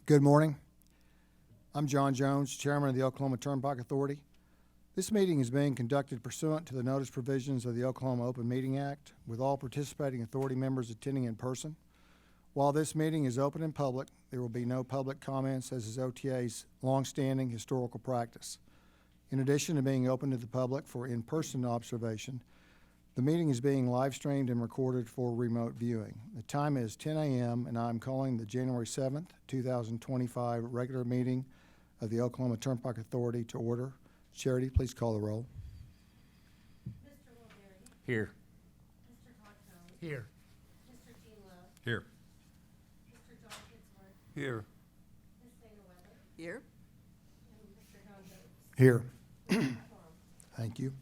Good morning. I'm John Jones, Chairman of the Oklahoma Turnpike Authority. This meeting is being conducted pursuant to the notice provisions of the Oklahoma Open Meeting Act, with all participating authority members attending in person. While this meeting is open and public, there will be no public comments, as is OTA's longstanding historical practice. In addition to being open to the public for in-person observation, the meeting is being live streamed and recorded for remote viewing. The time is 10 a.m. and I'm calling the January 7th, 2025 regular meeting of the Oklahoma Turnpike Authority to order. Charity, please call the roll. Mr. Wilberry. Here. Mr. Todd Jones. Here. Mr. Gene Love. Here. Mr. John Kitzler. Here. Ms. Dana Weber. Here. And Mr. John Jones. Here. Quorum. Thank you.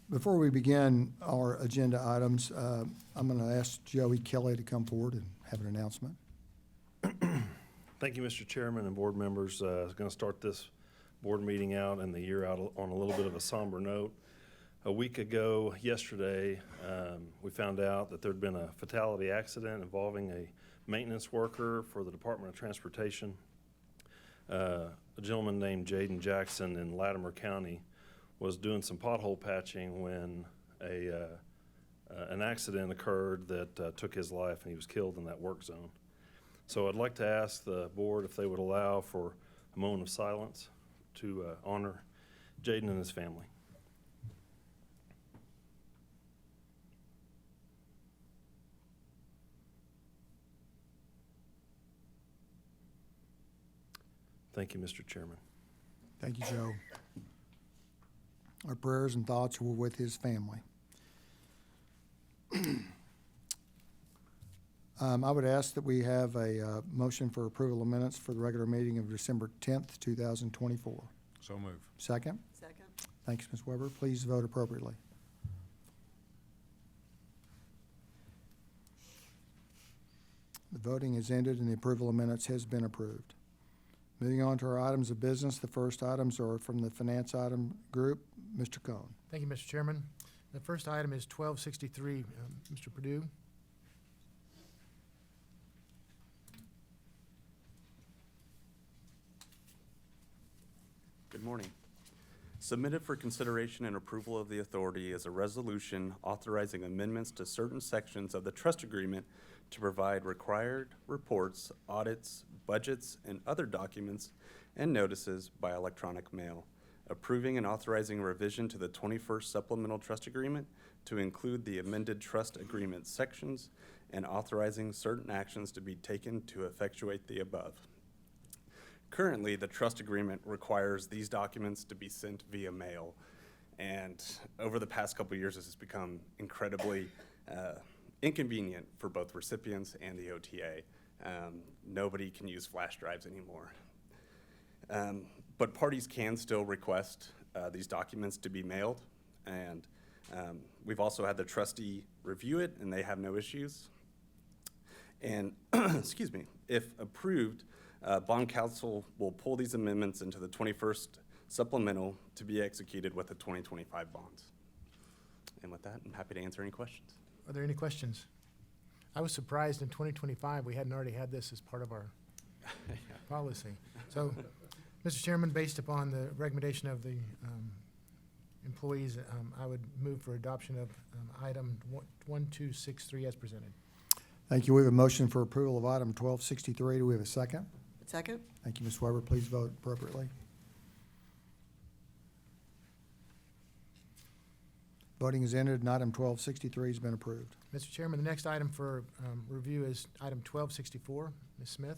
Before we begin our agenda items, I'm going to ask Joey Kelly to come forward and have an announcement. Thank you, Mr. Chairman and board members. I was going to start this board meeting out and the year out on a little bit of a somber note. A week ago, yesterday, we found out that there'd been a fatality accident involving a maintenance worker for the Department of Transportation. A gentleman named Jaden Jackson in Latimer County was doing some pothole patching when an accident occurred that took his life, and he was killed in that work zone. So I'd like to ask the board if they would allow for a moment of silence to honor Jaden and his family. Thank you, Mr. Chairman. Thank you, Joe. Our prayers and thoughts were with his family. I would ask that we have a motion for approval of minutes for the regular meeting of December 10th, 2024. So move. Second? Second. Thanks, Ms. Weber. Please vote appropriately. The voting has ended and the approval of minutes has been approved. Moving on to our items of business, the first items are from the finance item group. Mr. Cohn. Thank you, Mr. Chairman. The first item is 1263. Mr. Perdue. Good morning. Submitted for consideration and approval of the authority is a resolution authorizing amendments to certain sections of the trust agreement to provide required reports, audits, budgets, and other documents and notices by electronic mail, approving and authorizing revision to the 21st Supplemental Trust Agreement to include the amended trust agreement sections, and authorizing certain actions to be taken to effectuate the above. Currently, the trust agreement requires these documents to be sent via mail, and over the past couple of years, this has become incredibly inconvenient for both recipients and the OTA. Nobody can use flash drives anymore. But parties can still request these documents to be mailed, and we've also had the trustee review it, and they have no issues. And, excuse me, if approved, bond counsel will pull these amendments into the 21st supplemental to be executed with the 2025 bonds. And with that, I'm happy to answer any questions. Are there any questions? I was surprised in 2025 we hadn't already had this as part of our policy. So, Mr. Chairman, based upon the recommendation of the employees, I would move for adoption of item 1263 as presented. Thank you. We have a motion for approval of item 1263. Do we have a second? Second. Thank you, Ms. Weber. Please vote appropriately. Voting is ended and item 1263 has been approved. Mr. Chairman, the next item for review is item 1264. Ms. Smith.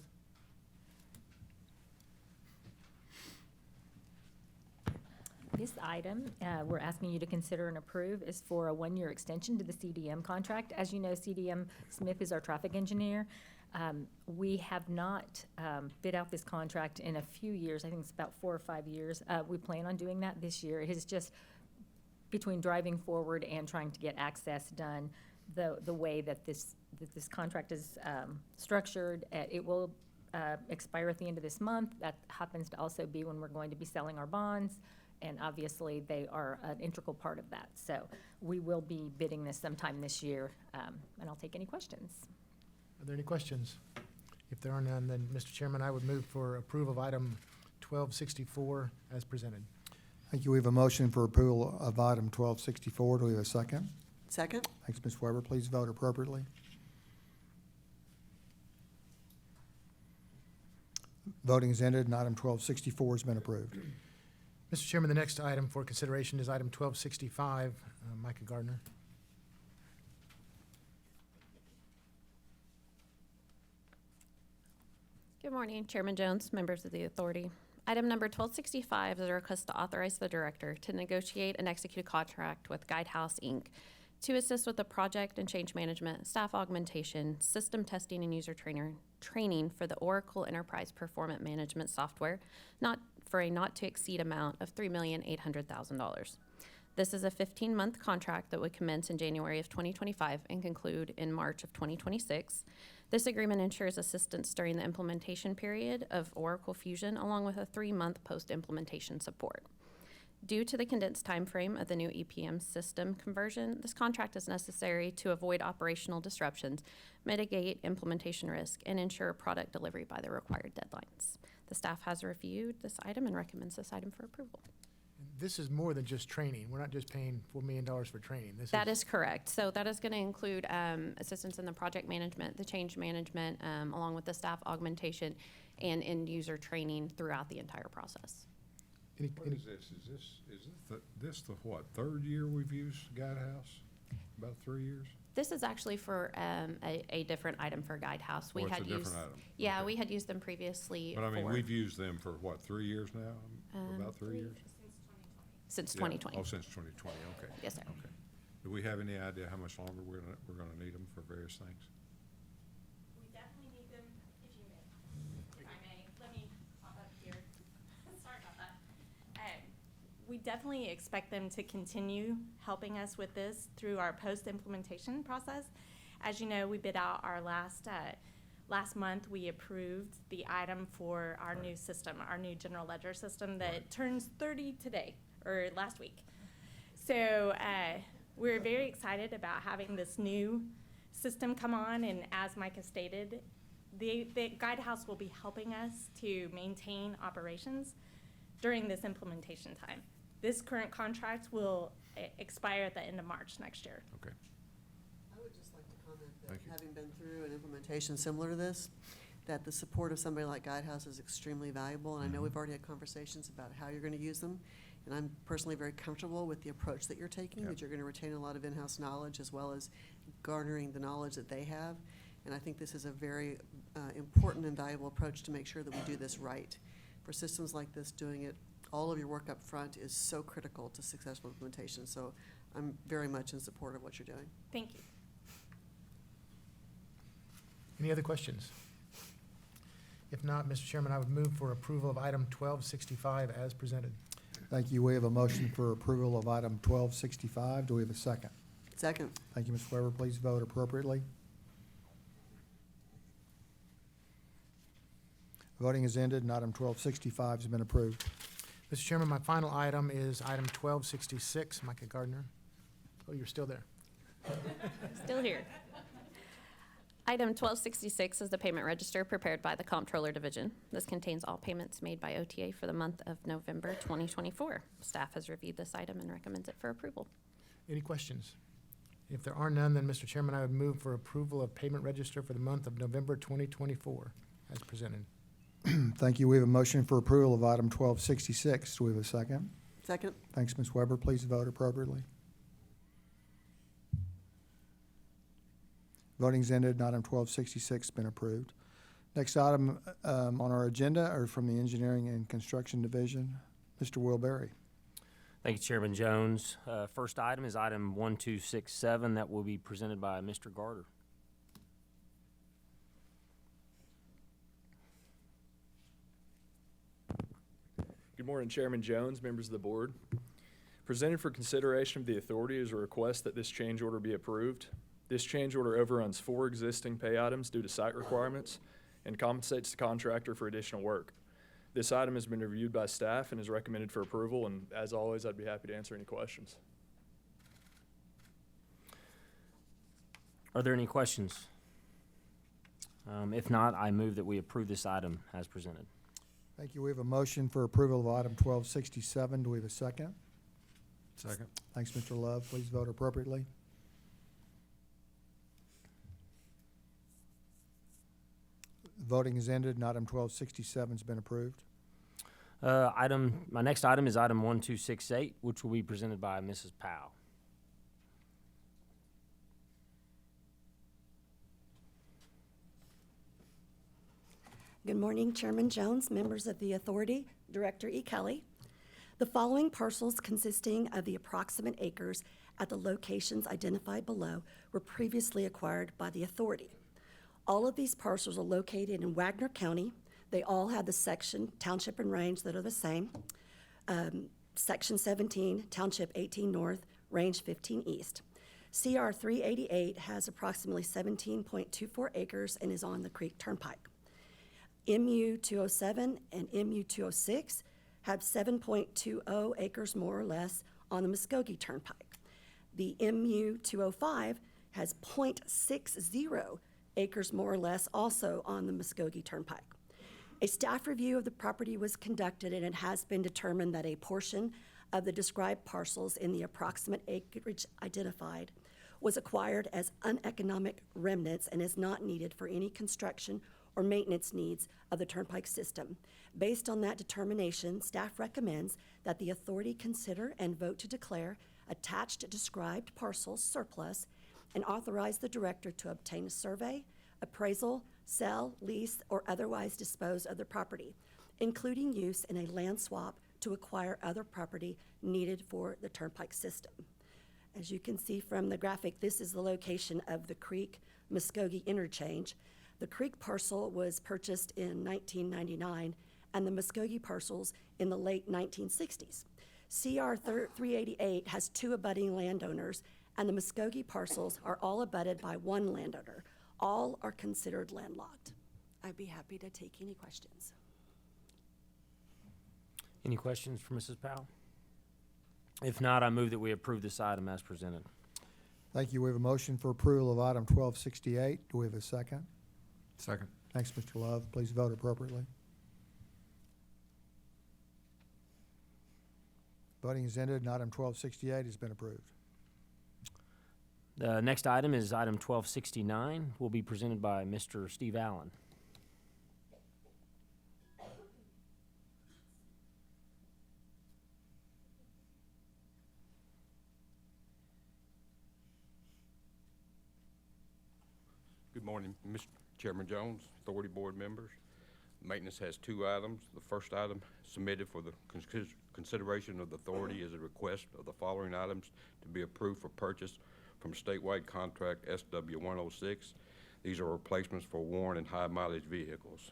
This item we're asking you to consider and approve is for a one-year extension to the CDM contract. As you know, CDM Smith is our traffic engineer. We have not bid out this contract in a few years. I think it's about 4 or 5 years. We plan on doing that this year. It is just between driving forward and trying to get access done the way that this contract is structured. It will expire at the end of this month. That happens to also be when we're going to be selling our bonds, and obviously they are an integral part of that. So we will be bidding this sometime this year, and I'll take any questions. Are there any questions? If there are none, then, Mr. Chairman, I would move for approval of item 1264 as presented. Thank you. We have a motion for approval of item 1264. Do we have a second? Second? Thanks, Ms. Weber. Please vote appropriately. Voting is ended, and item 1264 has been approved. Mr. Chairman, the next item for consideration is item 1265. Micah Gardner. Good morning, Chairman Jones, members of the authority. Item number 1265 is a request to authorize the director to negotiate and execute a contract with Guidehouse, Inc. to assist with the project and change management, staff augmentation, system testing, and user training for the Oracle Enterprise Performance Management software, for a not-to-exceed amount of $3,800,000. This is a 15-month contract that would commence in January of 2025 and conclude in March of 2026. This agreement ensures assistance during the implementation period of Oracle Fusion, along with a 3-month post-implementation support. Due to the condensed timeframe of the new EPM system conversion, this contract is necessary to avoid operational disruptions, mitigate implementation risk, and ensure product delivery by the required deadlines. The staff has reviewed this item and recommends this item for approval. This is more than just training. We're not just paying $4 million for training. That is correct. So that is going to include assistance in the project management, the change management, along with the staff augmentation and end-user training throughout the entire process. What is this? Is this the what, third year we've used Guidehouse? About 3 years? This is actually for a different item for Guidehouse. Oh, it's a different item. Yeah, Okay. we had used them previously. But I mean, for, we've used them for what, 3 years now? About 3 years? since Yeah. 2020. Oh, since 2020, okay. Yes, sir. Okay. Do we have any idea how much longer we're gonna need them for various things? We definitely need them, if you may, if I may, let me pop up here. Sorry about that. We definitely expect them to continue helping us with this through our post-implementation process. As you know, we bid out our last month, we approved the item for our new system, our new general ledger system that turns 30 today, or last week. So we're very excited about having this new system come on, and as Micah stated, the Guidehouse will be helping us to maintain operations during this implementation time. This current contract will expire at the end of March next year. Okay. I would just like to comment that, Thank you. having been through an implementation similar to this, that the support of somebody like Guidehouse is extremely valuable, and I know we've already had conversations about how you're gonna use them, and I'm personally very comfortable with the approach that you're taking, Yep. that you're gonna retain a lot of in-house knowledge as well as garnering the knowledge that they have, and I think this is a very important and valuable approach to make sure that we do this right. For systems like this, doing it, all of your work up front is so critical to successful implementation, so I'm very much in support of what you're doing. Thank you. Any other questions? If not, Mr. Chairman, I would move for approval of item 1265 as presented. Thank you. We have a motion for approval of item 1265. Do we have a second? Second? Thank you, Ms. Weber. Please vote appropriately. Voting is ended, and item 1265 has been approved. Mr. Chairman, my final item is item 1266. Micah Gardner. Oh, you're still there. Still here. Item 1266 is the payment register prepared by the Comptroller Division. This contains all payments made by OTA for the month of November 2024. Staff has reviewed this item and recommends it for approval. Any questions? If there are none, then, Mr. Chairman, I would move for approval of payment register for the month of November 2024 as presented. Thank you. We have a motion for approval of item 1266. Do we have a second? Second? Thanks, Ms. Weber. Please vote appropriately. Voting's ended, and item 1266 has been approved. Next item on our agenda are from the Engineering and Construction Division. Mr. Will Berry. Thank you, Chairman Jones. First item is item 1267 that will be presented by Mr. Garter. Good morning, Chairman Jones, members of the board. Presented for consideration of the authority is a request that this change order be approved. This change order overruns 4 existing pay items due to site requirements and compensates the contractor for additional work. This item has been reviewed by staff and is recommended for approval, and as always, I'd be happy to answer any questions. Are there any questions? If not, I move that we approve this item as presented. Thank you. We have a motion for approval of item 1267. Do we have a second? Second. Thanks, Mr. Love. Please vote appropriately. Voting is ended, and item 1267 has been approved. My next item is item 1268, which will be presented by Mrs. Powell. Good morning, Chairman Jones, members of the authority, Director E. Kelly. The following parcels consisting of the approximate acres at the locations identified below were previously acquired by the authority. All of these parcels are located in Wagner County. They all have the section, township, and range that are the same. Section 17, Township 18 North, Range 15 East. CR 388 has approximately 17.24 acres and is on the Creek Turnpike. MU 207 and MU 206 have 7.20 acres more or less on the Muskogee Turnpike. The MU 205 has 0.60 acres more or less also on the Muskogee Turnpike. A staff review of the property was conducted, and it has been determined that a portion of the described parcels in the approximate acreage identified was acquired as uneconomic remnants and is not needed for any construction or maintenance needs of the Turnpike system. Based on that determination, staff recommends that the authority consider and vote to declare attached described parcels surplus and authorize the director to obtain a survey, appraisal, sell, lease, or otherwise dispose of the property, including use in a land swap to acquire other property needed for the Turnpike system. As you can see from the graphic, this is the location of the Creek Muskogee interchange. The Creek parcel was purchased in 1999 and the Muskogee parcels in the late 1960s. CR 388 has 2 abutting landowners, and the Muskogee parcels are all abutted by 1 landowner. All are considered landlocked. I'd be happy to take any questions. Any questions for Mrs. Powell? If not, I move that we approve this item as presented. Thank you. We have a motion for approval of item 1268. Do we have a second? Second. Thanks, Mr. Love. Please vote appropriately. Voting is ended, and item 1268 has been approved. The next item is item 1269, will be presented by Mr. Steve Allen. Good morning, Mr. Chairman Jones, Authority Board members. Maintenance has 2 items. The first item submitted for the consideration of the authority is a request of the following items to be approved for purchase from statewide contract SW106. These are replacements for worn and high mileage vehicles.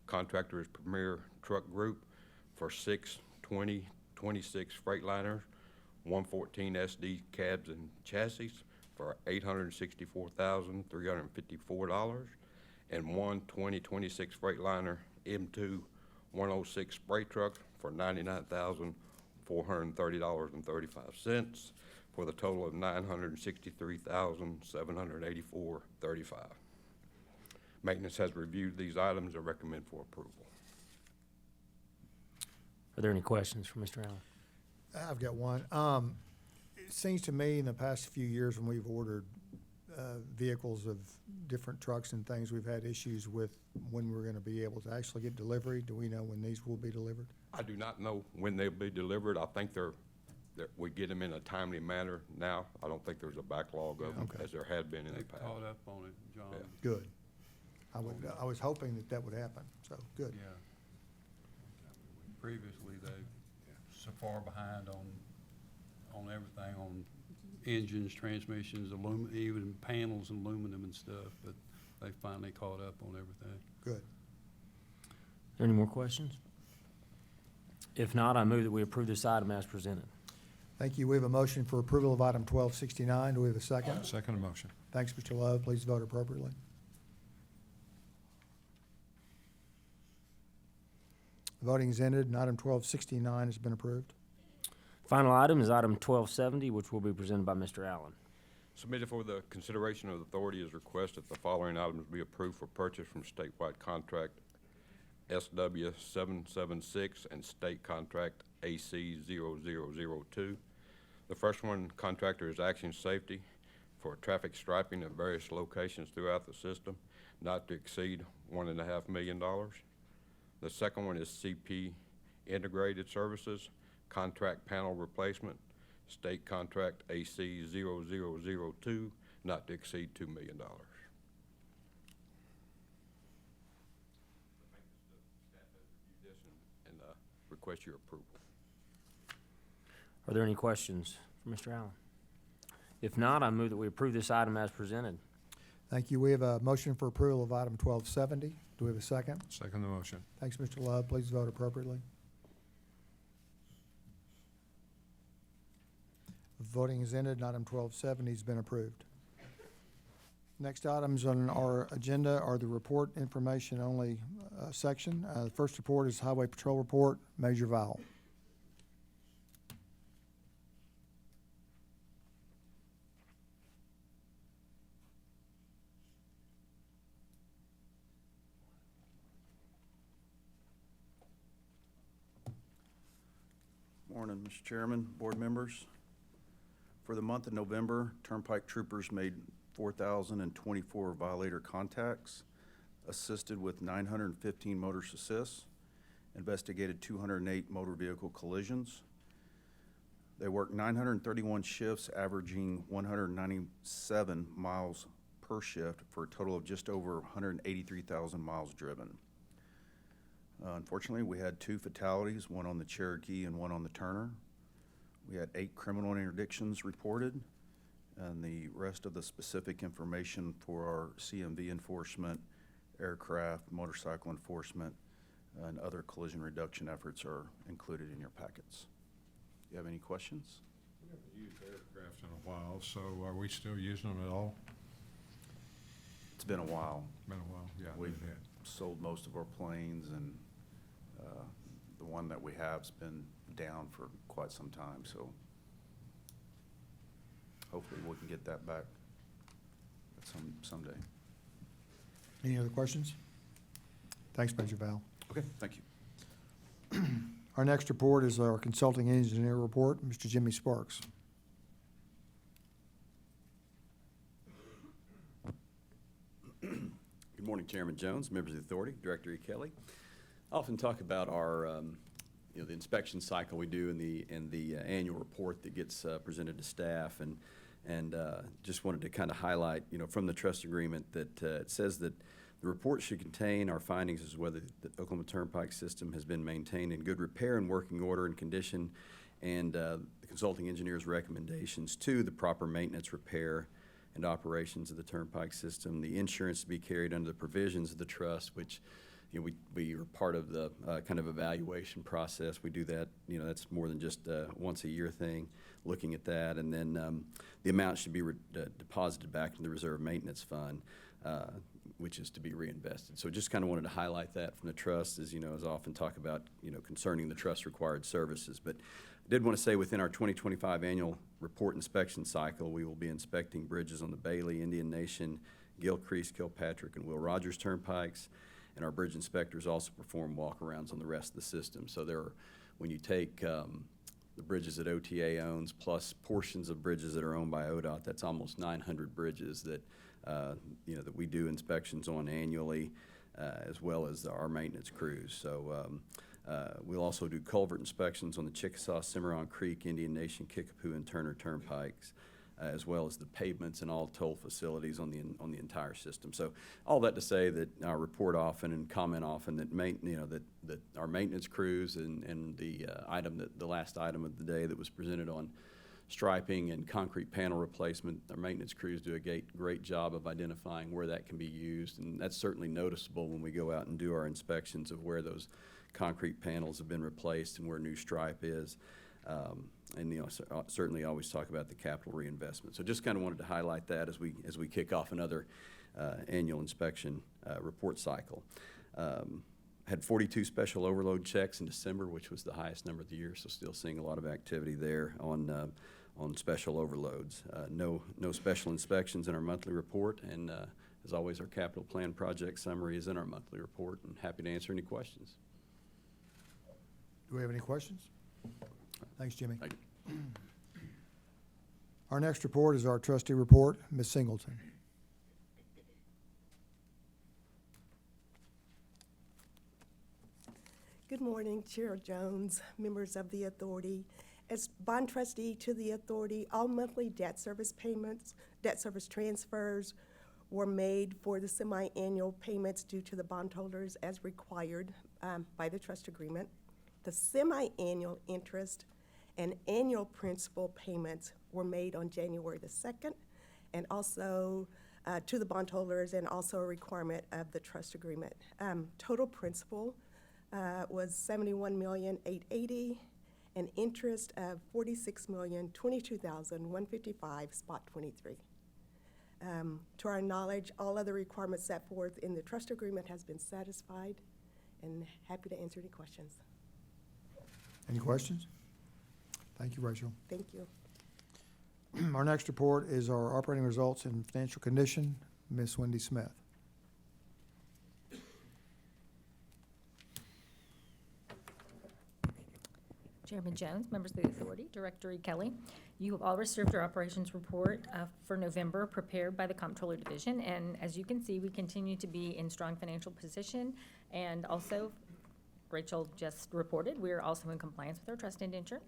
Contractor is Premier Truck Group for 6 2026 Freightliners, 114 SD cabs and chassis for $864,354, and 1 2026 Freightliner M2 106 spray truck for $99,430.35 for the total of $963,784.35. Maintenance has reviewed these items and recommend for approval. Are there any questions for Mr. Allen? I've got one. It seems to me in the past few years when we've ordered vehicles of different trucks and things, we've had issues with when we're going to be able to actually get delivery. Do we know when these will be delivered? I do not know when they'll be delivered. I think we get them in a timely manner now. I don't think there's a backlog of them Okay. as there had been in the They've past. caught up on it, John. Yeah. Good. I was hoping that would happen, so good. Yeah. Previously, they so far behind on everything, on engines, transmissions, even panels and aluminum and stuff, but they finally caught up on everything. Good. Are there any more questions? If not, I move that we approve this item as presented. Thank you. We have a motion for approval of item 1269. Do we have a second? Second motion. Thanks, Mr. Love. Please vote appropriately. Voting is ended, and item 1269 has been approved. Final item is item 1270, which will be presented by Mr. Allen. Submitted for the consideration of the authority is request that the following items be approved for purchase from statewide contract SW 776 and state contract AC 0002. The first one, contractor is Action Safety for traffic striping at various locations throughout the system, not to exceed $1.5 million. The second one is CP Integrated Services, contract panel replacement, state contract AC 0002, not to exceed $2 million. And request your approval. Are there any questions for Mr. Allen? If not, I move that we approve this item as presented. Thank you. We have a motion for approval of item 1270. Do we have a second? Second the motion. Thanks, Mr. Love. Please vote appropriately. Voting is ended, and item 1270 has been approved. Next items on our agenda are the report information only section. The first report is Highway Patrol Report, Major Vowell. Morning, Mr. Chairman, board members. For the month of November, Turnpike troopers made 4,024 violator contacts, assisted with 915 motorist assists, investigated 208 motor vehicle collisions. They worked 931 shifts, averaging 197 miles per shift for a total of just over 183,000 miles driven. Unfortunately, we had 2 fatalities, one on the Cherokee and one on the Turner. We had 8 criminal interdictions reported, and the rest of the specific information for our CMV enforcement, aircraft, motorcycle enforcement, and other collision reduction efforts are included in your packets. Do you have any questions? We haven't used aircrafts in a while, so are we still using them at all? It's been a while. Been a while, yeah. We've it had. sold most of our planes, and the one that we have's been down for quite some time, so hopefully we can get that back someday. Any other questions? Thanks, Major Vowell. Okay, thank you. Our next report is our consulting engineer report, Mr. Jimmy Sparks. Good morning, Chairman Jones, members of the authority, Director E. Kelly. I often talk about our, the inspection cycle we do in the annual report that gets presented to staff, and just wanted to kind of highlight, from the trust agreement that it says that the report should contain our findings as whether the Oklahoma Turnpike system has been maintained in good repair and working order and condition, and the consulting engineer's recommendations to the proper maintenance, repair, and operations of the Turnpike system, the insurance to be carried under the provisions of the trust, which we are part of the kind of evaluation process. We do that, that's more than just a once a year thing, looking at that. And then the amount should be deposited back into the reserve maintenance fund, which is to be reinvested. So just kind of wanted to highlight that from the trust, as I often talk about, concerning the trust required services. But I did want to say within our 2025 annual report inspection cycle, we will be inspecting bridges on the Bailey, Indian Nation, Gilcrease, Kilpatrick, and Will Rogers turnpikes. And our bridge inspectors also perform walkarounds on the rest of the system. So when you take the bridges that OTA owns, plus portions of bridges that are owned by ODOT, that's almost 900 bridges that that we do inspections on annually, as well as our maintenance crews. So we'll also do culvert inspections on the Chickasaw, Cimarron Creek, Indian Nation, Kickapoo, and Turner turnpikes, as well as the pavements and all toll facilities on the entire system. So all that to say that I report often and comment often that that our maintenance crews and the last item of the day that was presented on striping and concrete panel replacement, our maintenance crews do a great job of identifying where that can be used, and that's certainly noticeable when we go out and do our inspections of where those concrete panels have been replaced and where new stripe is. And certainly always talk about the capital reinvestment. So just kind of wanted to highlight that as we kick off another annual inspection report cycle. Had 42 special overload checks in December, which was the highest number of the year. So still seeing a lot of activity there on on special overloads. No special inspections in our monthly report, and as always, our capital plan project summary is in our monthly report, and happy to answer any questions. Do we have any questions? Thanks, Jimmy. Thank you. Our next report is our trustee report. Ms. Singleton. Good morning, Chair Jones, members of the authority. As bond trustee to the authority, all monthly debt service payments, debt service transfers were made for the semi-annual payments due to the bondholders as required by the trust agreement. The semi-annual interest and annual principal payments were made on January the 2nd, and also to the bondholders, and also a requirement of the trust agreement. Total principal was $71,880,000, and interest of $46,022,155, spot 23. To our knowledge, all other requirements set forth in the trust agreement has been satisfied, and happy to answer any questions. Any questions? Thank you, Rachel. Thank you. Our next report is our operating results and financial condition. Ms. Wendy Smith. Chairman Jones, members of the authority, Director E. Kelly, you have all received our operations report for November prepared by the Comptroller Division. And as you can see, we continue to be in strong financial position. And also, Rachel just reported, we are also in compliance with our trust indenture.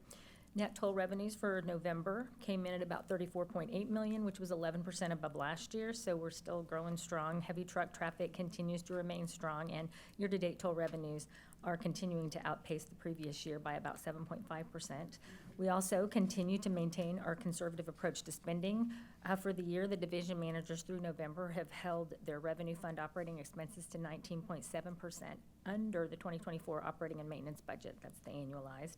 Net toll revenues for November came in at about $34.8 million, which was 11% above last year, so we're still growing strong. Heavy truck traffic continues to remain strong, and year-to-date toll revenues are continuing to outpace the previous year by about 7.5%. We also continue to maintain our conservative approach to spending. For the year, the division managers through November have held their revenue fund operating expenses to 19.7% under the 2024 operating and maintenance budget. That's the annualized.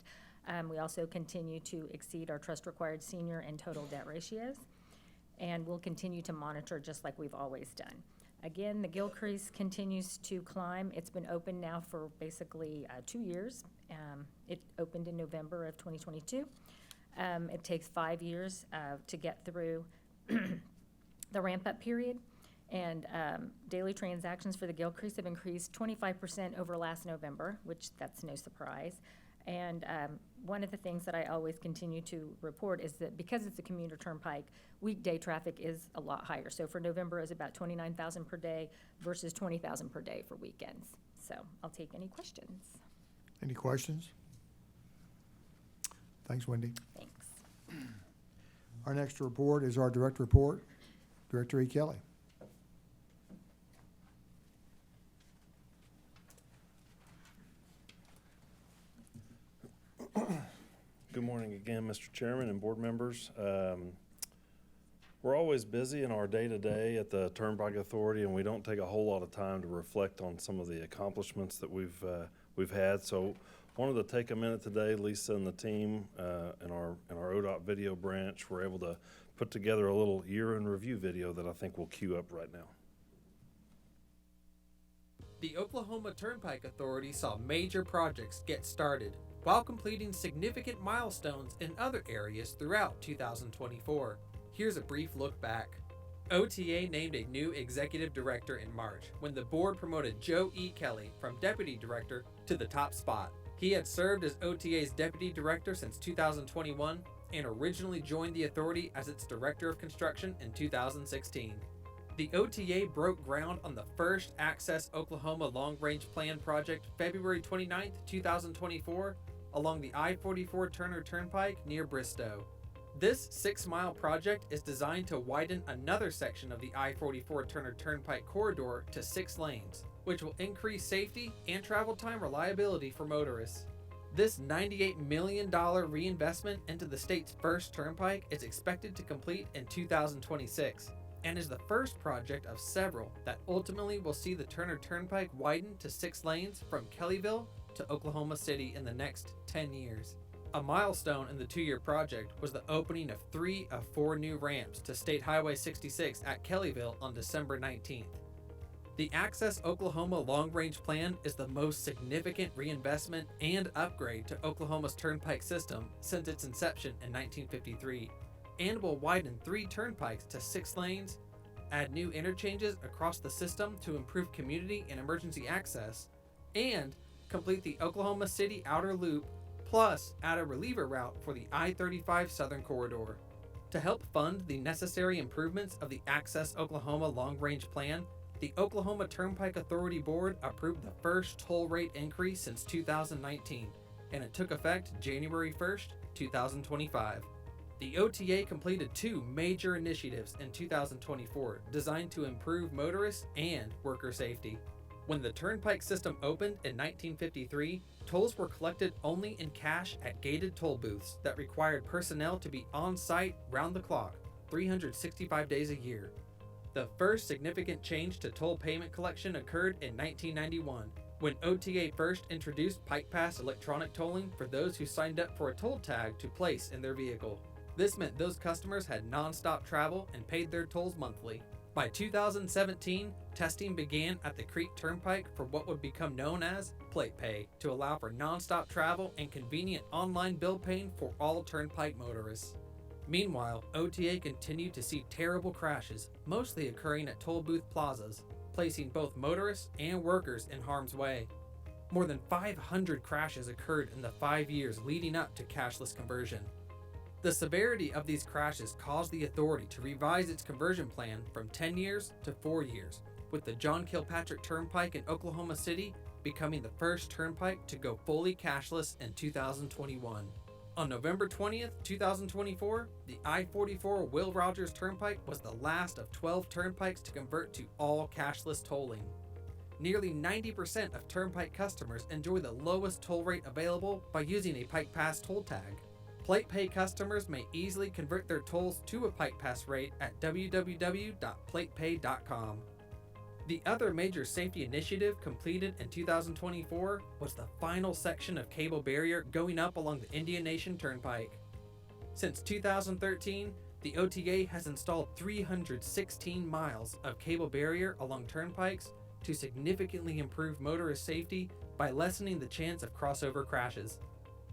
We also continue to exceed our trust-required senior and total debt ratios, and we'll continue to monitor just like we've always done. Again, the Gilcrease continues to climb. It's been open now for basically 2 years. It opened in November of 2022. It takes 5 years to get through the ramp-up period, and daily transactions for the Gilcrease have increased 25% over last November, which that's no surprise. And one of the things that I always continue to report is that because it's a commuter turnpike, weekday traffic is a lot higher. So for November, it was about 29,000 per day versus 20,000 per day for weekends. So I'll take any questions. Any questions? Thanks, Wendy. Thanks. Our next report is our direct report. Director E. Kelly. Good morning again, Mr. Chairman and board members. We're always busy in our day-to-day at the Turnpike Authority, and we don't take a whole lot of time to reflect on some of the accomplishments that we've had. So wanted to take a minute today. Lisa and the team in our ODOT video branch were able to put together a little year-in-review video that I think we'll queue up right now. The Oklahoma Turnpike Authority saw major projects get started while completing significant milestones in other areas throughout 2024. Here's a brief look back. OTA named a new executive director in March when the board promoted Joe E. Kelly from deputy director to the top spot. He had served as OTA's deputy director since 2021 and originally joined the authority as its director of construction in 2016. The OTA broke ground on the first Access Oklahoma Long Range Plan project February 29, 2024, along the I-44 Turner Turnpike near Bristow. This 6-mile project is designed to widen another section of the I-44 Turner Turnpike corridor to 6 lanes, which will increase safety and travel time reliability for motorists. This $98 million reinvestment into the state's first turnpike is expected to complete in 2026, and is the first project of several that ultimately will see the Turner Turnpike widen to 6 lanes from Kellyville to Oklahoma City in the next 10 years. A milestone in the 2-year project was the opening of 3 of 4 new ramps to State Highway 66 at Kellyville on December 19th. The Access Oklahoma Long Range Plan is the most significant reinvestment and upgrade to Oklahoma's turnpike system since its inception in 1953, and will widen 3 turnpikes to 6 lanes, add new interchanges across the system to improve community and emergency access, and complete the Oklahoma City Outer Loop, plus add a reliever route for the I-35 Southern Corridor. To help fund the necessary improvements of the Access Oklahoma Long Range Plan, the Oklahoma Turnpike Authority Board approved the first toll rate increase since 2019, and it took effect January 1st, 2025. The OTA completed 2 major initiatives in 2024 designed to improve motorists and worker safety. When the turnpike system opened in 1953, tolls were collected only in cash at gated toll booths that required personnel to be on site round the clock, 365 days a year. The first significant change to toll payment collection occurred in 1991, when OTA first introduced Pike Pass electronic tolling for those who signed up for a toll tag to place in their vehicle. This meant those customers had non-stop travel and paid their tolls monthly. By 2017, testing began at the Creek Turnpike for what would become known as Plate Pay, to allow for non-stop travel and convenient online bill paying for all turnpike motorists. Meanwhile, OTA continued to see terrible crashes, mostly occurring at toll booth plazas, placing both motorists and workers in harm's way. More than 500 crashes occurred in the 5 years leading up to cashless conversion. The severity of these crashes caused the authority to revise its conversion plan from 10 years to 4 years, with the John Kilpatrick Turnpike in Oklahoma City becoming the first turnpike to go fully cashless in 2021. On November 20th, 2024, the I-44 Will Rogers Turnpike was the last of 12 turnpikes to convert to all cashless tolling. Nearly 90% of turnpike customers enjoy the lowest toll rate available by using a Pike Pass toll tag. Plate Pay customers may easily convert their tolls to a Pike Pass rate at www.platepay.com. The other major safety initiative completed in 2024 was the final section of cable barrier going up along the Indian Nation Turnpike. Since 2013, the OTA has installed 316 miles of cable barrier along turnpikes to significantly improve motorist safety by lessening the chance of crossover crashes.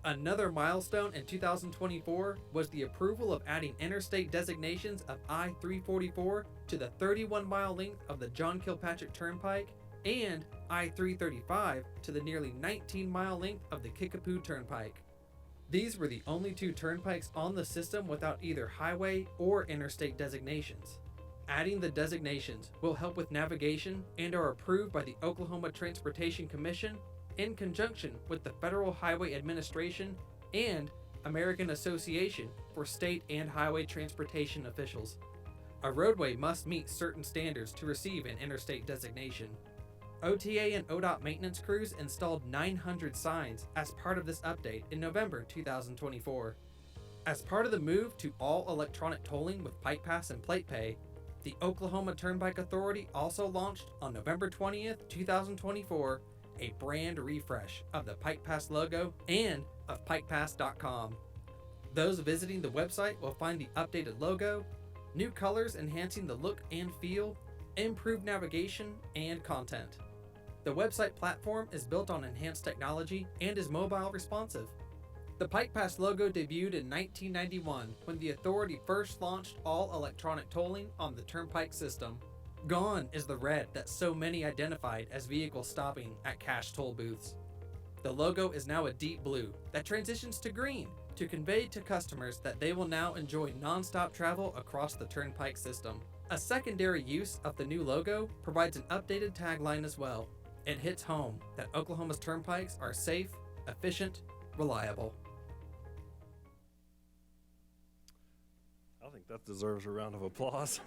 Another milestone in 2024 was the approval of adding interstate designations of I-344 to the 31-mile length of the John Kilpatrick Turnpike and I-335 to the nearly 19-mile length of the Kickapoo Turnpike. These were the only 2 turnpikes on the system without either highway or interstate designations. Adding the designations will help with navigation and are approved by the Oklahoma Transportation Commission in conjunction with the Federal Highway Administration and American Association for State and Highway Transportation Officials. A roadway must meet certain standards to receive an interstate designation. OTA and ODOT maintenance crews installed 900 signs as part of this update in November 2024. As part of the move to all electronic tolling with Pike Pass and Plate Pay, the Oklahoma Turnpike Authority also launched on November 20th, 2024, a brand refresh of the Pike Pass logo and of PikePass.com. Those visiting the website will find the updated logo, new colors enhancing the look and feel, improved navigation, and content. The website platform is built on enhanced technology and is mobile responsive. The Pike Pass logo debuted in 1991 when the authority first launched all electronic tolling on the Turnpike system. Gone is the red that so many identified as vehicles stopping at cash toll booths. The logo is now a deep blue that transitions to green to convey to customers that they will now enjoy non-stop travel across the Turnpike system. A secondary use of the new logo provides an updated tagline as well. It hits home that Oklahoma's turnpikes are safe, efficient, reliable. I think that deserves a round of applause.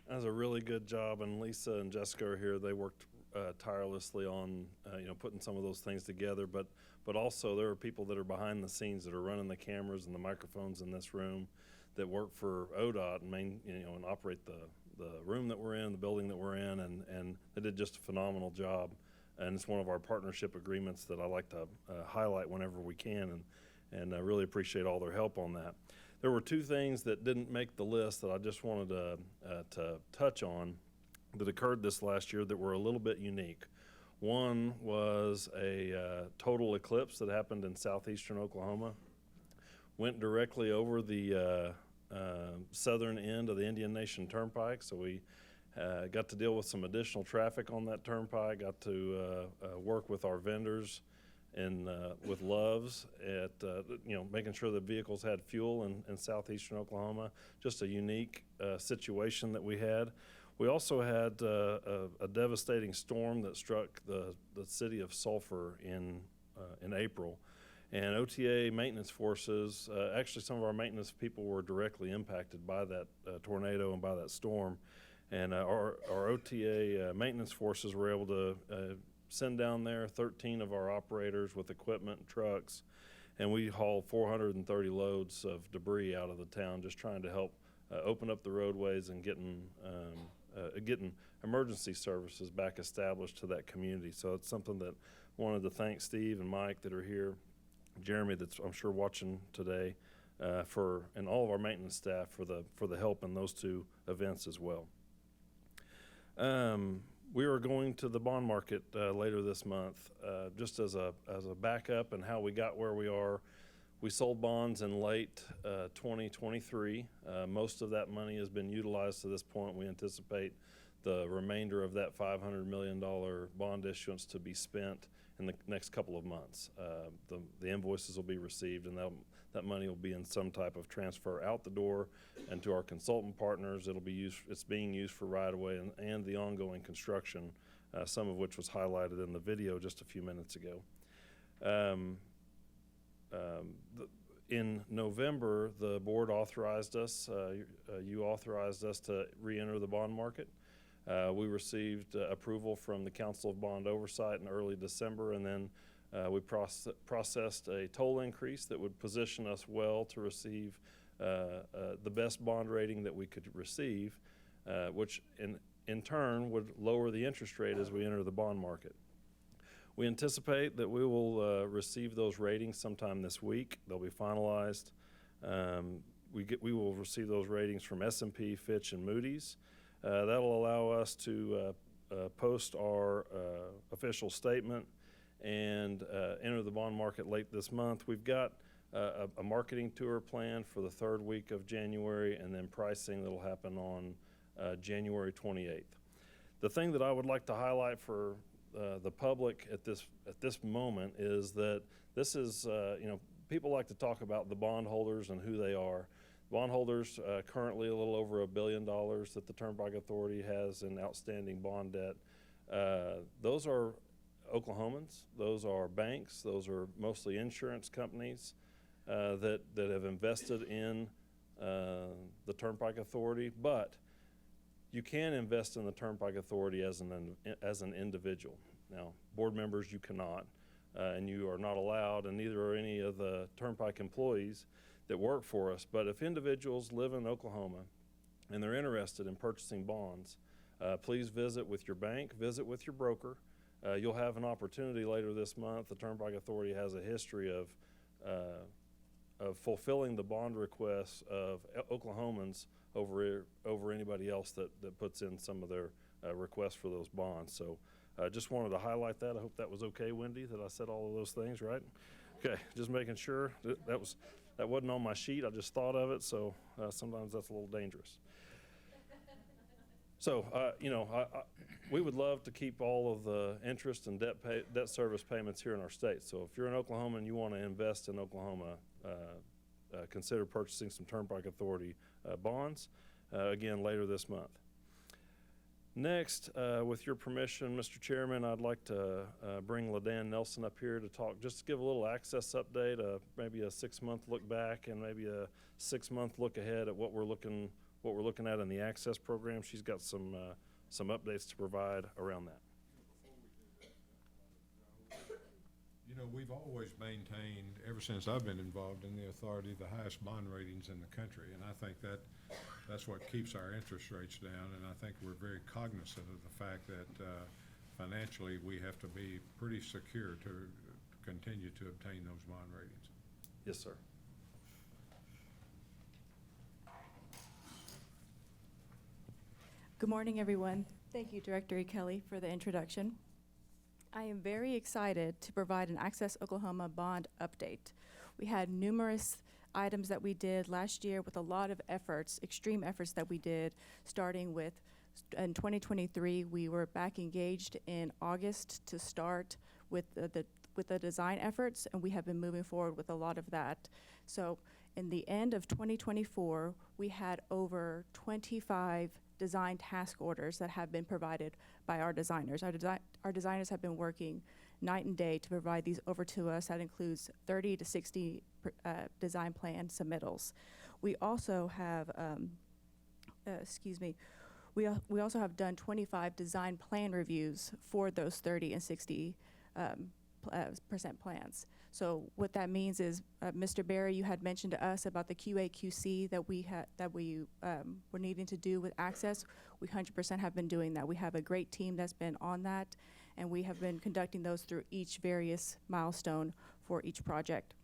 That was a really good job, and Lisa and Jessica are here. They worked tirelessly on putting some of those things together, but also there are people that are behind the scenes that are running the cameras and the microphones in this room that work for ODOT and operate the room that we're in, the building that we're in, and they did just a phenomenal job. And it's one of our partnership agreements that I like to highlight whenever we can, and I really appreciate all their help on that. There were two things that didn't make the list that I just wanted to touch on that occurred this last year that were a little bit unique. One was a total eclipse that happened in southeastern Oklahoma. Went directly over the southern end of the Indian Nation Turnpike, so we got to deal with some additional traffic on that turnpike, got to work with our vendors and with Love's at making sure the vehicles had fuel in southeastern Oklahoma. Just a unique situation that we had. We also had a devastating storm that struck the city of Sulphur in April. And OTA maintenance forces, actually some of our maintenance people were directly impacted by that tornado and by that storm. And our OTA maintenance forces were able to send down there 13 of our operators with equipment and trucks. And we hauled 430 loads of debris out of the town, just trying to help open up the roadways and getting emergency services back established to that community. So it's something that I wanted to thank Steve and Mike that are here, Jeremy that's I'm sure watching today, and all of our maintenance staff for the help in those two events as well. We are going to the bond market later this month. Just as a backup and how we got where we are, we sold bonds in late 2023. Most of that money has been utilized to this point. We anticipate the remainder of that $500 million bond issuance to be spent in the next couple of months. The invoices will be received, and that money will be in some type of transfer out the door and to our consultant partners. It's being used for right-of-way and the ongoing construction, some of which was highlighted in the video just a few minutes ago. In November, the board authorized us, you authorized us to re-enter the bond market. We received approval from the Council of Bond Oversight in early December, and then we processed a toll increase that would position us well to receive the best bond rating that we could receive, which in turn would lower the interest rate as we enter the bond market. We anticipate that we will receive those ratings sometime this week. They'll be finalized. We will receive those ratings from S&P, Fitch, and Moody's. That'll allow us to post our official statement and enter the bond market late this month. We've got a marketing tour planned for the third week of January, and then pricing that'll happen on January 28th. The thing that I would like to highlight for the public at this moment is that this is, people like to talk about the bondholders and who they are. Bondholders, currently a little over $1 billion that the Turnpike Authority has in outstanding bond debt. Those are Oklahomans, those are banks, those are mostly insurance companies that have invested in the Turnpike Authority, but you can invest in the Turnpike Authority as an individual. Now, board members, you cannot, and you are not allowed, and neither are any of the Turnpike employees that work for us. But if individuals live in Oklahoma and they're interested in purchasing bonds, please visit with your bank, visit with your broker. You'll have an opportunity later this month. The Turnpike Authority has a history of fulfilling the bond requests of Oklahomans over anybody else that puts in some of their requests for those bonds. So just wanted to highlight that. I hope that was okay, Wendy, that I said all of those things, right? Okay, just making sure. That wasn't on my sheet. I just thought of it, so sometimes that's a little dangerous. So, we would love to keep all of the interest and debt service payments here in our state. So if you're in Oklahoma and you want to invest in Oklahoma, consider purchasing some Turnpike Authority bonds, again, later this month. Next, with your permission, Mr. Chairman, I'd like to bring LaDan Nelson up here to talk, just to give a little access update, maybe a 6-month look back and maybe a 6-month look ahead at what we're looking at in the access program. She's got some updates to provide around that. You know, we've always maintained, ever since I've been involved in the authority, the highest bond ratings in the country, and I think that's what keeps our interest rates down, and I think we're very cognizant of the fact that financially we have to be pretty secure to continue to obtain those bond ratings. Yes, sir. Good morning, everyone. Thank you, Director E. Kelly, for the introduction. I am very excited to provide an Access Oklahoma bond update. We had numerous items that we did last year with a lot of efforts, extreme efforts that we did, starting with in 2023, we were back engaged in August to start with the design efforts, and we have been moving forward with a lot of that. So in the end of 2024, we had over 25 design task orders that have been provided by our designers. Our designers have been working night and day to provide these over to us. That includes 30 to 60 design plan submittals. We also have, we also have done 25 design plan reviews for those 30 and 60 percent plans. So what that means is, Mr. Barry, you had mentioned to us about the QA/QC that we were needing to do with Access. We 100% have been doing that. We have a great team that's been on that, and we have been conducting those through each various milestone for each project.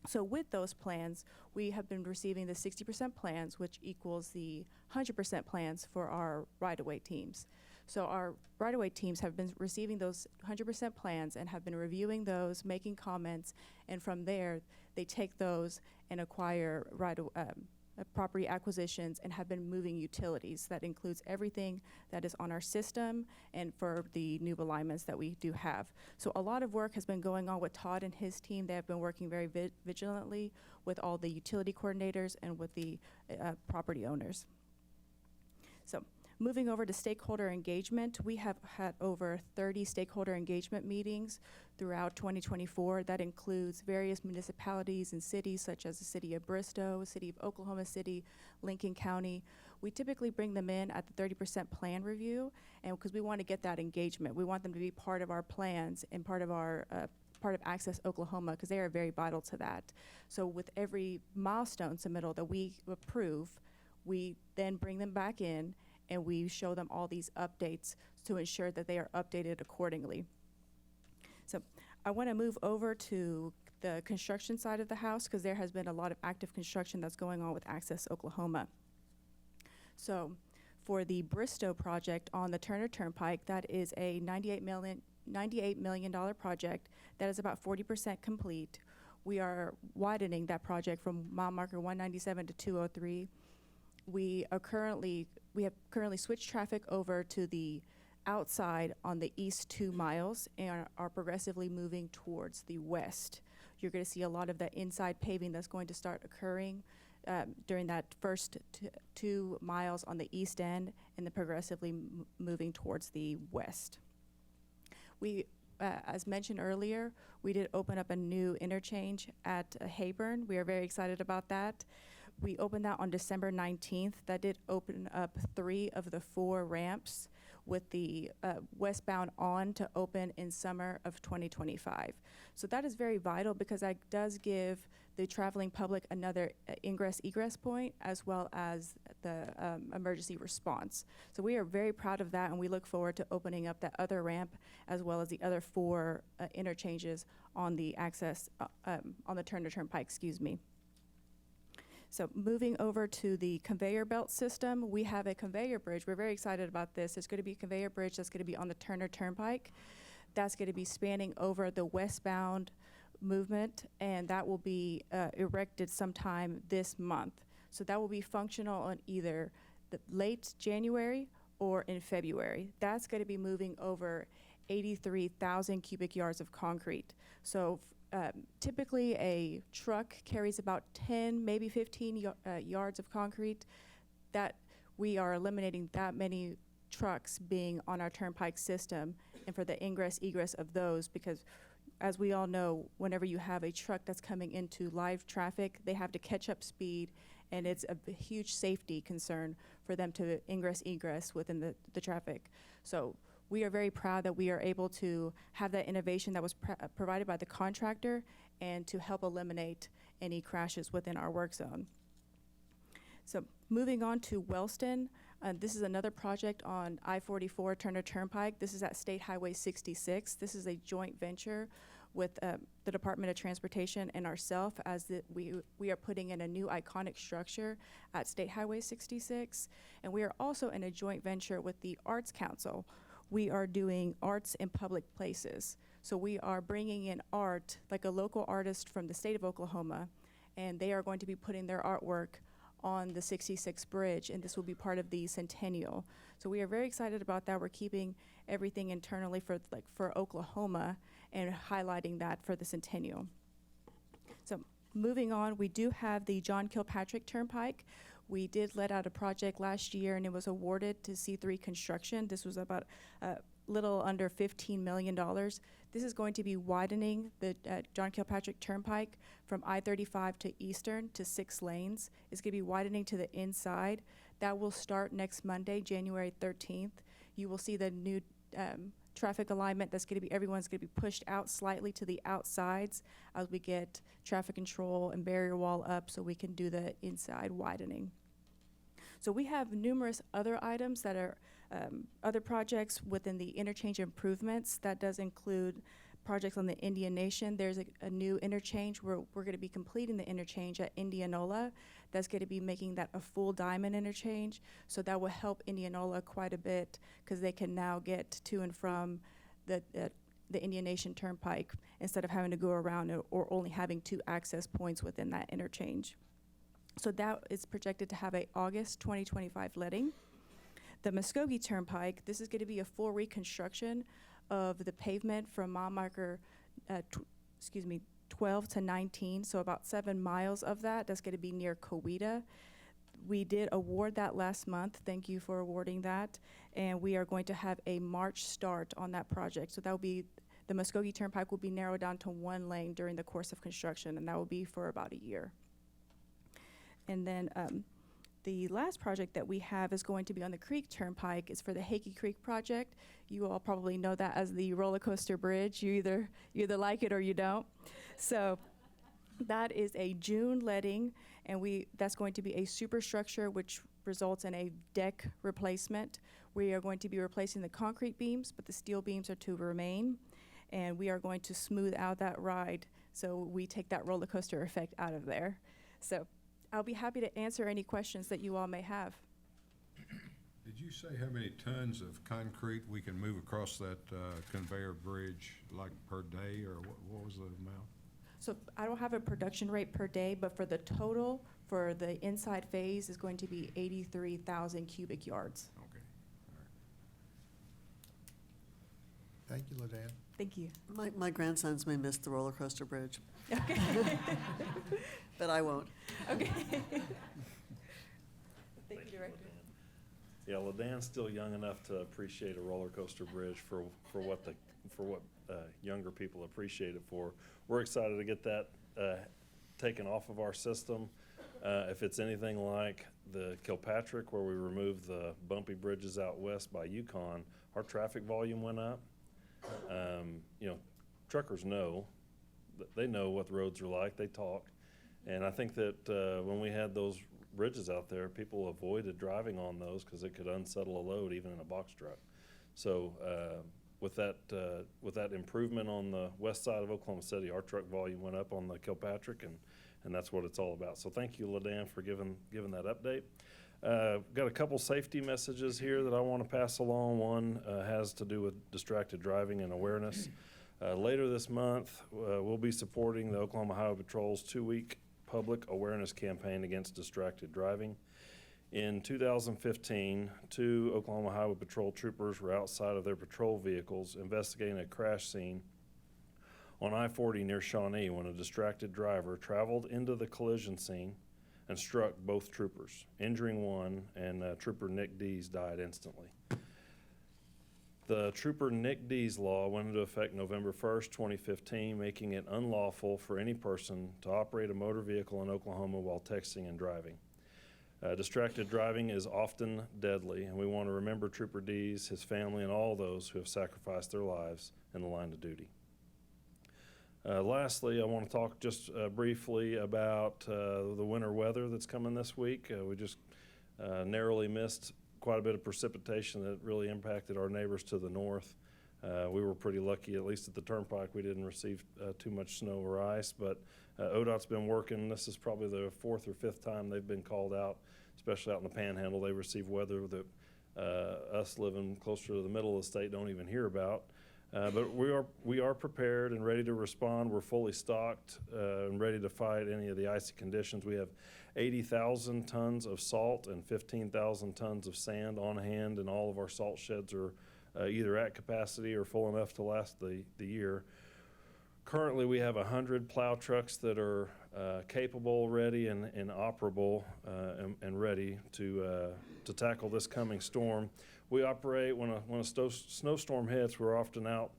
So with those plans, we have been receiving the 60% plans, which equals the 100% plans for our right-of-way teams. So our right-of-way teams have been receiving those 100% plans and have been reviewing those, making comments, and from there, they take those and acquire property acquisitions and have been moving utilities. That includes everything that is on our system and for the new alignments that we do have. So a lot of work has been going on with Todd and his team. They have been working very vigilantly with all the utility coordinators and with the property owners. So moving over to stakeholder engagement, we have had over 30 stakeholder engagement meetings throughout 2024. That includes various municipalities and cities such as the City of Bristow, City of Oklahoma City, Lincoln County. We typically bring them in at the 30% plan review, and because we want to get that engagement. We want them to be part of our plans and part of our part of Access Oklahoma, because they are very vital to that. So with every milestone submittal that we approve, we then bring them back in and we show them all these updates to ensure that they are updated accordingly. So I want to move over to the construction side of the house, because there has been a lot of active construction that's going on with Access Oklahoma. So for the Bristow project on the Turner Turnpike, that is a $98 million project that is about 40% complete. We are widening that project from mile marker 197 to 203. We have currently switched traffic over to the outside on the east 2 miles and are progressively moving towards the west. You're going to see a lot of that inside paving that's going to start occurring during that first 2 miles on the east end, and then progressively moving towards the west. We, as mentioned earlier, we did open up a new interchange at Hayburn. We are very excited about that. We opened that on December 19th. That did open up 3 of the 4 ramps, with the westbound on to open in summer of 2025. So that is very vital, because that does give the traveling public another ingress-egress point, as well as the emergency response. So we are very proud of that, and we look forward to opening up that other ramp, as well as the other 4 interchanges on the access, on the Turner Turnpike, excuse me. So moving over to the conveyor belt system, we have a conveyor bridge. We're very excited about this. It's going to be a conveyor bridge that's going to be on the Turner Turnpike. That's going to be spanning over the westbound movement, and that will be erected sometime this month. So that will be functional on either the late January or in February. That's going to be moving over 83,000 cubic yards of concrete. So typically a truck carries about 10, maybe 15 yards of concrete. That we are eliminating that many trucks being on our turnpike system, and for the ingress-egress of those, because as we all know, whenever you have a truck that's coming into live traffic, they have to catch up speed, and it's a huge safety concern for them to ingress-egress within the traffic. So we are very proud that we are able to have that innovation that was provided by the contractor, and to help eliminate any crashes within our work zone. So moving on to Wellston, this is another project on I-44 Turner Turnpike. This is at State Highway 66. This is a joint venture with the Department of Transportation and ourselves as we are putting in a new iconic structure at State Highway 66. And we are also in a joint venture with the Arts Council. We are doing arts in public places. So we are bringing in art, like a local artist from the state of Oklahoma, and they are going to be putting their artwork on the 66 bridge, and this will be part of the centennial. So we are very excited about that. We're keeping everything internally for Oklahoma and highlighting that for the centennial. So moving on, we do have the John Kilpatrick Turnpike. We did let out a project last year, and it was awarded to C3 Construction. This was about little under $15 million. This is going to be widening the John Kilpatrick Turnpike from I-35 to Eastern to 6 lanes. It's going to be widening to the inside. That will start next Monday, January 13th. You will see the new traffic alignment that's going to be, everyone's going to be pushed out slightly to the outsides as we get traffic control and barrier wall up so we can do the inside widening. So we have numerous other items that are other projects within the interchange improvements. That does include projects on the Indian Nation. There's a new interchange where we're going to be completing the interchange at Indianola. That's going to be making that a full diamond interchange. So that will help Indianola quite a bit because they can now get to and from the Indian Nation Turnpike instead of having to go around or only having 2 access points within that interchange. So that is projected to have a August 2025 letting. The Muskogee Turnpike, this is going to be a full reconstruction of the pavement from mile marker 12 to 19, so about 7 miles of that. That's going to be near Coweta. We did award that last month. Thank you for awarding that. And we are going to have a March start on that project. So that will be, the Muskogee Turnpike will be narrowed down to 1 lane during the course of construction, and that will be for about a year. And then the last project that we have is going to be on the Creek Turnpike. It's for the Hakey Creek project. You all probably know that as the roller coaster bridge. You either like it or you don't. So that is a June letting, and that's going to be a superstructure which results in a deck replacement. We are going to be replacing the concrete beams, but the steel beams are to remain. And we are going to smooth out that ride so we take that roller coaster effect out of there. So I'll be happy to answer any questions that you all may have. Did you say how many tons of concrete we can move across that conveyor bridge, like per day, or what was the amount? So I don't have a production rate per day, but for the total, for the inside phase is going to be 83,000 cubic yards. Okay. All right. Thank you, LaDanne. Thank you. My grandsons may miss the roller coaster bridge, Okay. but I won't. Okay. Thank you, Director. Yeah, LaDanne's still young enough to appreciate a roller coaster bridge for what younger people appreciate it for. We're excited to get that taken off of our system. If it's anything like the Kilpatrick, where we removed the bumpy bridges out west by Yukon, our traffic volume went up. Truckers know, they know what the roads are like, they talk. And I think that when we had those bridges out there, people avoided driving on those because it could unsettle a load even in a box truck. So with that improvement on the west side of Oklahoma City, our truck volume went up on the Kilpatrick, and that's what it's all about. So thank you, LaDanne, for giving that update. Got a couple safety messages here that I want to pass along. One has to do with distracted driving and awareness. Later this month, we'll be supporting the Oklahoma Highway Patrol's 2-week public awareness campaign against distracted driving. In 2015, 2 Oklahoma Highway Patrol troopers were outside of their patrol vehicles investigating a crash scene on I-40 near Shawnee when a distracted driver traveled into the collision scene and struck both troopers, injuring one, and Trooper Nick Dees died instantly. The Trooper Nick Dees law went into effect November 1st, 2015, making it unlawful for any person to operate a motor vehicle in Oklahoma while texting and driving. Distracted driving is often deadly, and we want to remember Trooper Dees, his family, and all those who have sacrificed their lives in the line of duty. Lastly, I want to talk just briefly about the winter weather that's coming this week. We just narrowly missed quite a bit of precipitation that really impacted our neighbors to the north. We were pretty lucky, at least at the Turnpike, we didn't receive too much snow or ice, but ODOT's been working. This is probably the 4th or 5th time they've been called out, especially out in the Panhandle. They receive weather that us living closer to the middle of the state don't even hear about. But we are prepared and ready to respond. We're fully stocked and ready to fight any of the icy conditions. We have 80,000 tons of salt and 15,000 tons of sand on hand, and all of our salt sheds are either at capacity or full enough to last the year. Currently, we have 100 plow trucks that are capable, ready, and operable and ready to tackle this coming storm. We operate when a snowstorm hits. We're often out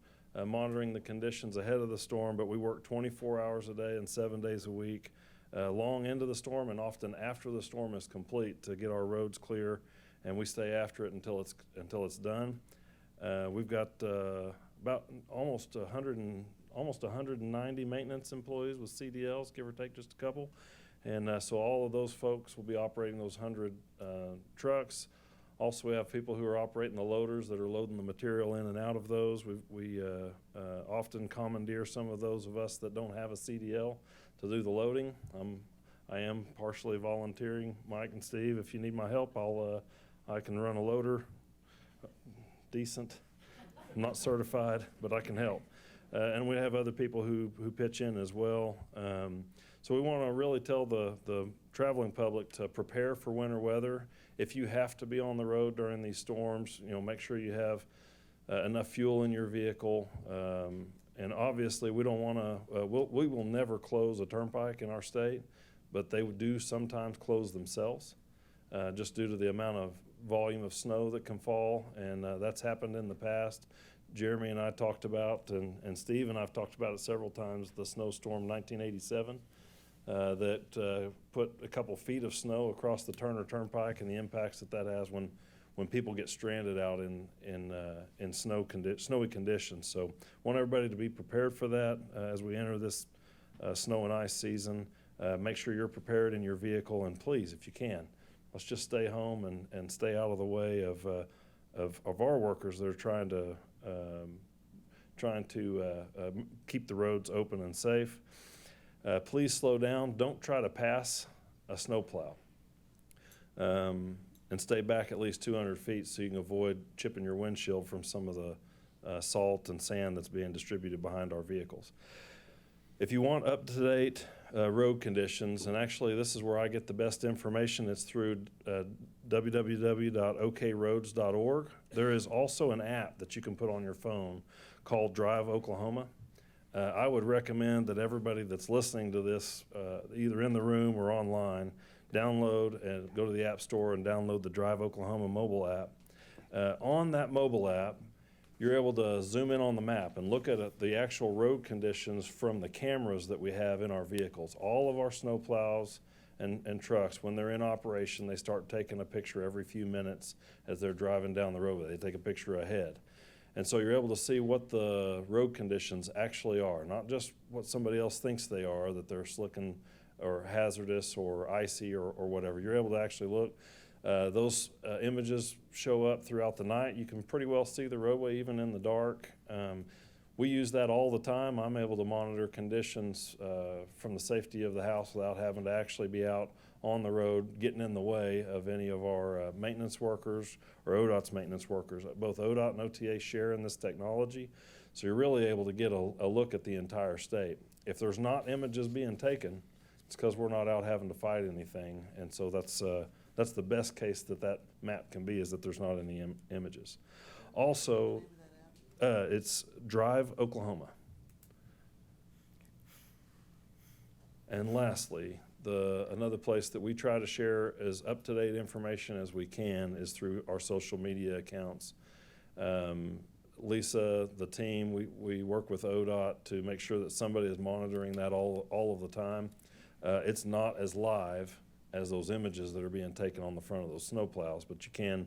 monitoring the conditions ahead of the storm, but we work 24 hours a day and 7 days a week, long into the storm and often after the storm is complete to get our roads clear, and we stay after it until it's done. We've got about almost 190 maintenance employees with CDLs, give or take just a couple. And so all of those folks will be operating those 100 trucks. Also, we have people who are operating the loaders that are loading the material in and out of those. We often commandeer some of those of us that don't have a CDL to do the loading. I am partially volunteering. Mike and Steve, if you need my help, I can run a loader decent. I'm not certified, but I can help. And we have other people who pitch in as well. So we want to really tell the traveling public to prepare for winter weather. If you have to be on the road during these storms, make sure you have enough fuel in your vehicle. And obviously, we don't want to. We will never close a turnpike in our state, but they do sometimes close themselves, just due to the amount of volume of snow that can fall, and that's happened in the past. Jeremy and I talked about, and Steve and I've talked about it several times, the snowstorm 1987 that put a couple feet of snow across the Turner Turnpike, and the impacts that has when people get stranded out in snowy conditions. So want everybody to be prepared for that as we enter this snow and ice season. Make sure you're prepared in your vehicle, and please, if you can, let's just stay home and stay out of the way of our workers that are trying to keep the roads open and safe. Please slow down. Don't try to pass a snowplow. And stay back at least 200 feet so you can avoid chipping your windshield from some of the salt and sand that's being distributed behind our vehicles. If you want up-to-date road conditions, and actually this is where I get the best information, it's through www.okroads.org. There is also an app that you can put on your phone called Drive Oklahoma. I would recommend that everybody that's listening to this, either in the room or online, download and go to the App Store and download the Drive Oklahoma mobile app. On that mobile app, you're able to zoom in on the map and look at the actual road conditions from the cameras that we have in our vehicles. All of our snowplows and trucks, when they're in operation, they start taking a picture every few minutes as they're driving down the roadway. They take a picture ahead. And so you're able to see what the road conditions actually are, not just what somebody else thinks they are, that they're slicking or hazardous or icy or whatever. You're able to actually look. Those images show up throughout the night. You can pretty well see the roadway even in the dark. We use that all the time. I'm able to monitor conditions from the safety of the house without having to actually be out on the road, getting in the way of any of our maintenance workers or ODOT's maintenance workers. Both ODOT and OTA share in this technology, so you're really able to get a look at the entire state. If there's not images being taken, it's because we're not out having to fight anything, and so that's the best case that map can be, is that there's not any images. Also, it's Drive Oklahoma. And lastly, another place that we try to share as up-to-date information as we can is through our social media accounts. Lisa, the team, we work with ODOT to make sure that somebody is monitoring that all of the time. It's not as live as those images that are being taken on the front of those snowplows, but you can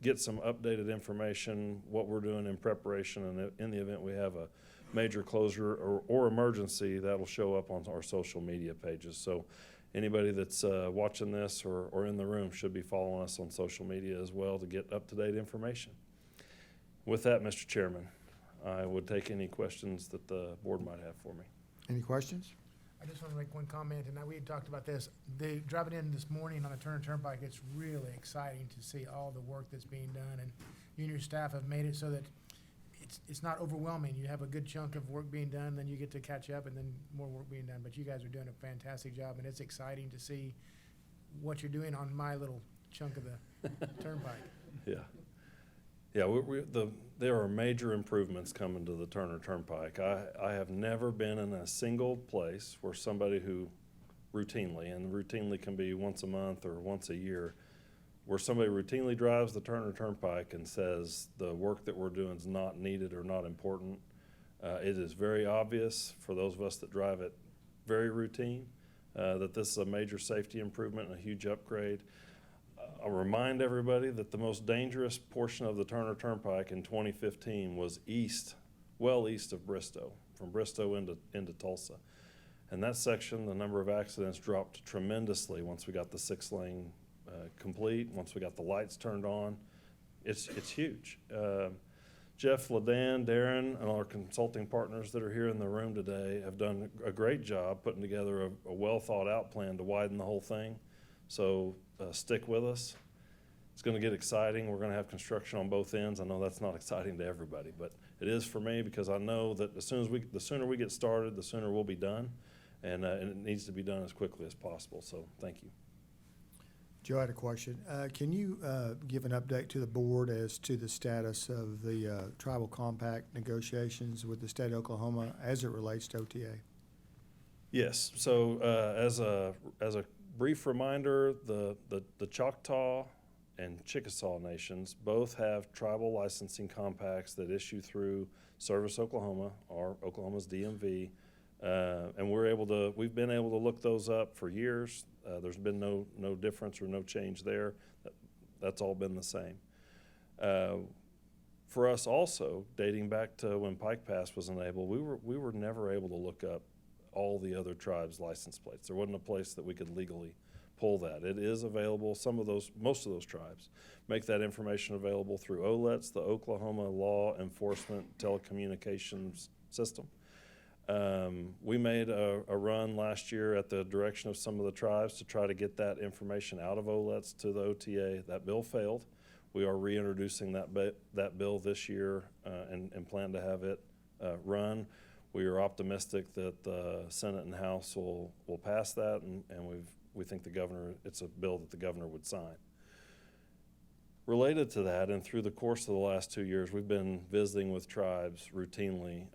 get some updated information, what we're doing in preparation, and in the event we have a major closure or emergency, that'll show up on our social media pages. So anybody that's watching this or in the room should be following us on social media as well to get up-to-date information. With that, Mr. Chairman, I would take any questions that the board might have for me. Any questions? I just want to make one comment, and we had talked about this. Driving in this morning on the Turner Turnpike, it's really exciting to see all the work that's being done, and you and your staff have made it so that it's not overwhelming. You have a good chunk of work being done, then you get to catch up, and then more work being done. But you guys are doing a fantastic job, and it's exciting to see what you're doing on my little chunk of the turnpike. Yeah. Yeah, there are major improvements coming to the Turner Turnpike. I have never been in a single place where somebody who routinely can be once a month or once a year, where somebody routinely drives the Turner Turnpike and says the work that we're doing is not needed or not important. It is very obvious for those of us that drive it very routine that this is a major safety improvement and a huge upgrade. I'll remind everybody that the most dangerous portion of the Turner Turnpike in 2015 was well east of Bristow, from Bristow into Tulsa. And that section, the number of accidents dropped tremendously once we got the 6-lane complete, once we got the lights turned on. It's huge. Jeff Ledan, Darren, and our consulting partners that are here in the room today have done a great job putting together a well-thought-out plan to widen the whole thing. So stick with us. It's going to get exciting. We're going to have construction on both ends. I know that's not exciting to everybody, but it is for me because I know that the sooner we get started, the sooner we'll be done, and it needs to be done as quickly as possible. So thank you. Joe had a question. Can you give an update to the board as to the status of the tribal compact negotiations with the state of Oklahoma as it relates to OTA? Yes. So as a brief reminder, the Choctaw and Chickasaw nations both have tribal licensing compacts that issue through Service Oklahoma, or Oklahoma's DMV, and we've been able to look those up for years. There's been no difference or no change there. That's all been the same. For us also, dating back to when Pike Pass was enabled, we were never able to look up all the other tribes' license plates. There wasn't a place that we could legally pull that. It is available. Most of those tribes make that information available through OLETS, the Oklahoma Law Enforcement Telecommunications System. We made a run last year at the direction of some of the tribes to try to get that information out of OLETS to the OTA. That bill failed. We are reintroducing that bill this year and plan to have it run. We are optimistic that the Senate and House will pass that, and we think it's a bill that the governor would sign. Related to that, and through the course of the last 2 years, we've been visiting with tribes routinely.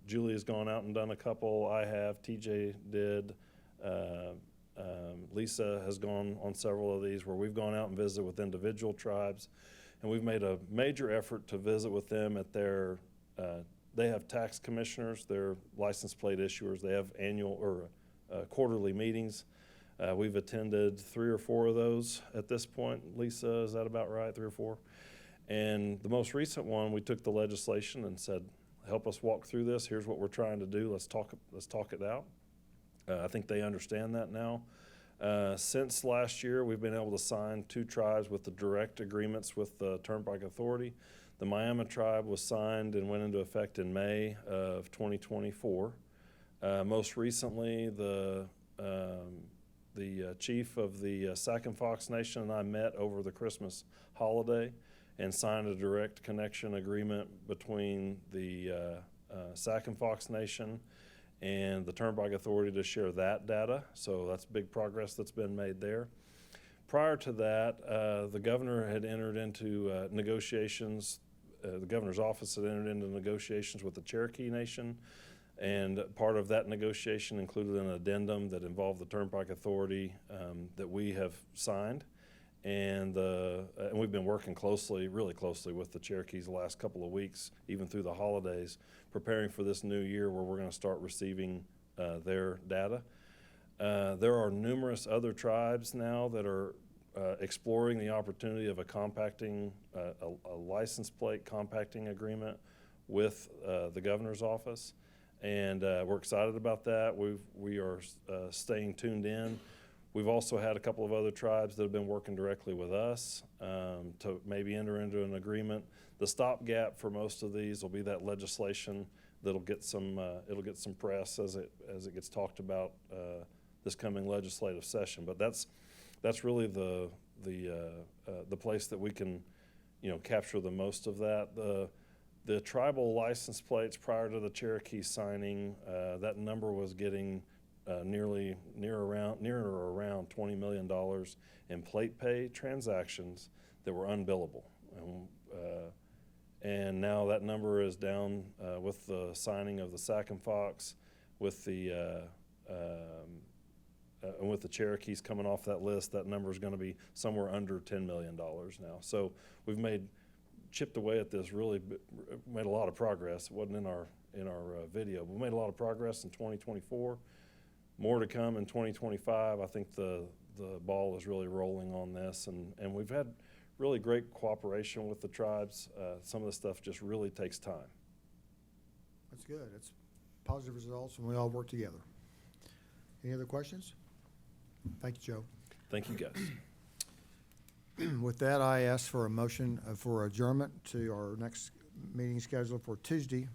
Julie has gone out and done a couple. I have. TJ did. Lisa has gone on several of these where we've gone out and visited with individual tribes, and we've made a major effort to visit with them at their they have tax commissioners, they're license plate issuers. They have annual or quarterly meetings. We've attended 3 or 4 of those at this point. Lisa, is that about right, 3 or 4? And the most recent one, we took the legislation and said, help us walk through this. Here's what we're trying to do. Let's talk it out. I think they understand that now. Since last year, we've been able to sign 2 tribes with the direct agreements with the Turnpike Authority. The Miami tribe was signed and went into effect in May of 2024. Most recently, the chief of the Sac and Fox Nation and I met over the Christmas holiday and signed a direct connection agreement between the Sac and Fox Nation and the Turnpike Authority to share that data. So that's big progress that's been made there. Prior to that, the governor had entered into negotiations. The governor's office had entered into negotiations with the Cherokee Nation, and part of that negotiation included an addendum that involved the Turnpike Authority that we have signed, and we've been working really closely with the Cherokees the last couple of weeks, even through the holidays, preparing for this new year where we're going to start receiving their data. There are numerous other tribes now that are exploring the opportunity of a license plate compacting agreement with the governor's office, and we're excited about that. We are staying tuned in. We've also had a couple of other tribes that have been working directly with us to maybe enter into an agreement. The stopgap for most of these will be that legislation that'll get some press as it gets talked about this coming legislative session. But that's really the place that we can, capture the most of that. The tribal license plates prior to the Cherokee signing, that number was getting near or around $20 million in plate pay transactions that were unbillable. And now that number is down with the signing of the Sac and Fox, with the Cherokees coming off that list. That number is going to be somewhere under $10 million now. So we've chipped away at this, really made a lot of progress. It wasn't in our video, but we made a lot of progress in 2024. More to come in 2025. I think the ball is really rolling on this, and we've had really great cooperation with the tribes. Some of the stuff just really takes time. That's good. It's positive results, and we all work together. Any other questions? Thank you, Joe. Thank you, guys. With that, I ask for a motion for adjournment to our next meeting scheduled for Tuesday,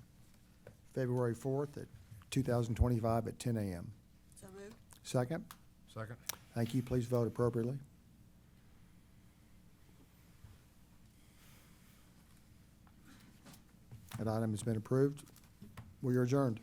February 4th at 2025 at 10 a.m. So moved. Second? Second. Thank you. Please vote appropriately. That item has been approved. We are adjourned.